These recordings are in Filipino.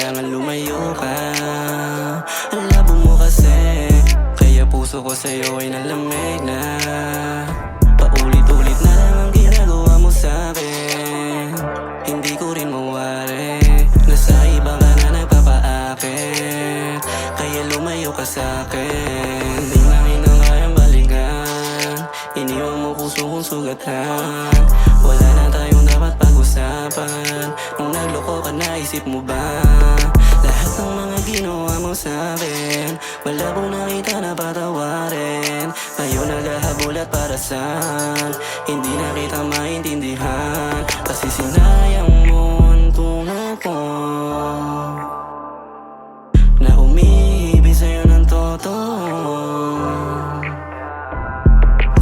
kailangan lumayo ka. Ang labo mo kasi, kaya puso ko sa'yo ay nalamig na. Paulit-ulit na lang ang ginagawa mo sa'kin. Hindi ko rin mawari, nasa iba ka na nagpapaakit. Kaya lumayo ka sa'kin. Di na kinakayang balikan, iniwan mo puso kong sugatan. Wala na tayong dapat pag-usapan. Nung nagloko ka, naisip mo ba lahat ng mga ginawa mo sa'kin? Malabong nakita na patawarin. Ngayon naghahabol at para saan? Hindi na kita maintindihan. Kasi sinayang mo ang tulad ko na umiibig sa'yo ng totoo.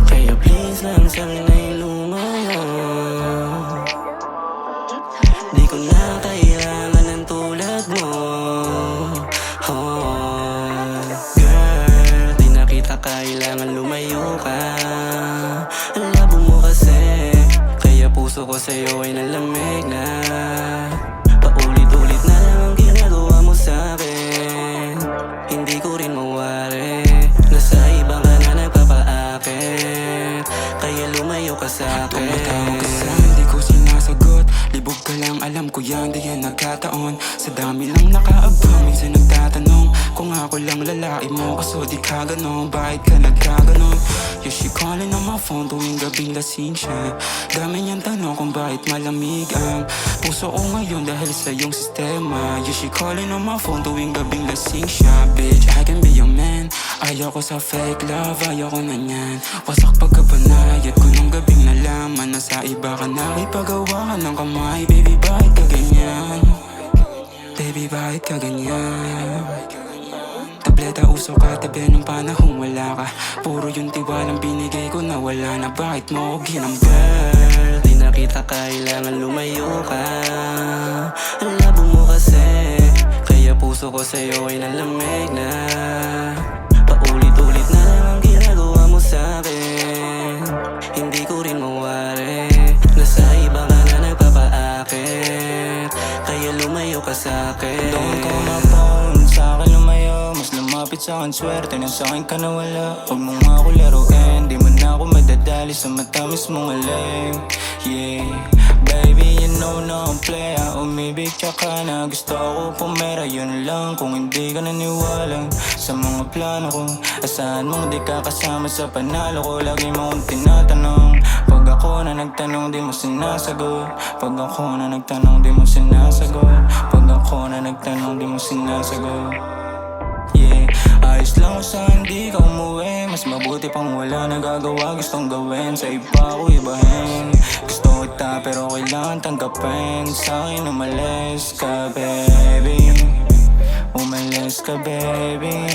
Kaya please lang sa'kin ay lumayo. Di ko na kailangan ng tulad mo. Oh, girl, di na kita kailangan lumayo ka. Ang labo mo kasi, kaya puso ko sa'yo ay nalamig na. Paulit-ulit na lang ang ginagawa mo sa'kin. Hindi ko rin mawari, nasa iba ka na nagpapaakit. Kaya lumayo ka sa'kin. Tumatawag ka sa hindi ko sinasagot. Libog ka lang, alam ko yan, di yan nagkataon. Sa dami lang nakaabang, minsan nagtatanong kung ako lang lalaki mo, kaso di ka ganon. Bakit ka nagkaganon? Yeah, she calling on my phone tuwing gabing lasing siya. Dami niyang tanong kung bakit malamig ang puso ko ngayon dahil sa iyong sistema. Yeah, she calling on my phone tuwing gabing lasing siya. Bitch, I can be your man. Ayoko sa fake love, ayoko na niyan. Wasak pagkabanayad ko nung gabing nalaman na sa iba ka nakipagawa ka ng kamay. Baby, bakit ka ganyan? Baby, bakit ka ganyan? Tableta uso ka, tabi nung panahong wala ka. Puro yung tiwalang binigay ko na wala na. Bakit mo ko ginambal? Girl, di na kita kailangan lumayo ka. Ang labo mo kasi, kaya puso ko sa'yo ay nalamig na. Paulit-ulit na lang ang ginagawa mo sa'kin. Hindi ko rin mawari, nasa iba ka na nagpapaakit. Kaya lumayo ka sa'kin. Don't call my phone, sa'kin lumayo. Mas lumapit sa'kin, swerte na sa'kin ka nawala. Huwag mo nga ako laruin, di mo na ako madadali sa matamis mong aling. Yeah, baby, you know na ang playa. Umibig tsaka na gusto ako pumera. Yun lang kung hindi ka naniwala sa mga plano ko. Asahan mong di ka kasama sa panalo ko. Lagi mo akong tinatanong. Pag ako na nagtanong, di mo sinasagot. Pag ako na nagtanong, di mo sinasagot. Pag ako na nagtanong, di mo sinasagot. Yeah, ayos lang kung saan di ka umuwi. Mas mabuti pang wala nagagawa, gustong gawin. Sa iba ko ibahin. Gusto kita pero kailangan tanggapin. Sa'kin umalis ka, baby. Umalis ka, baby.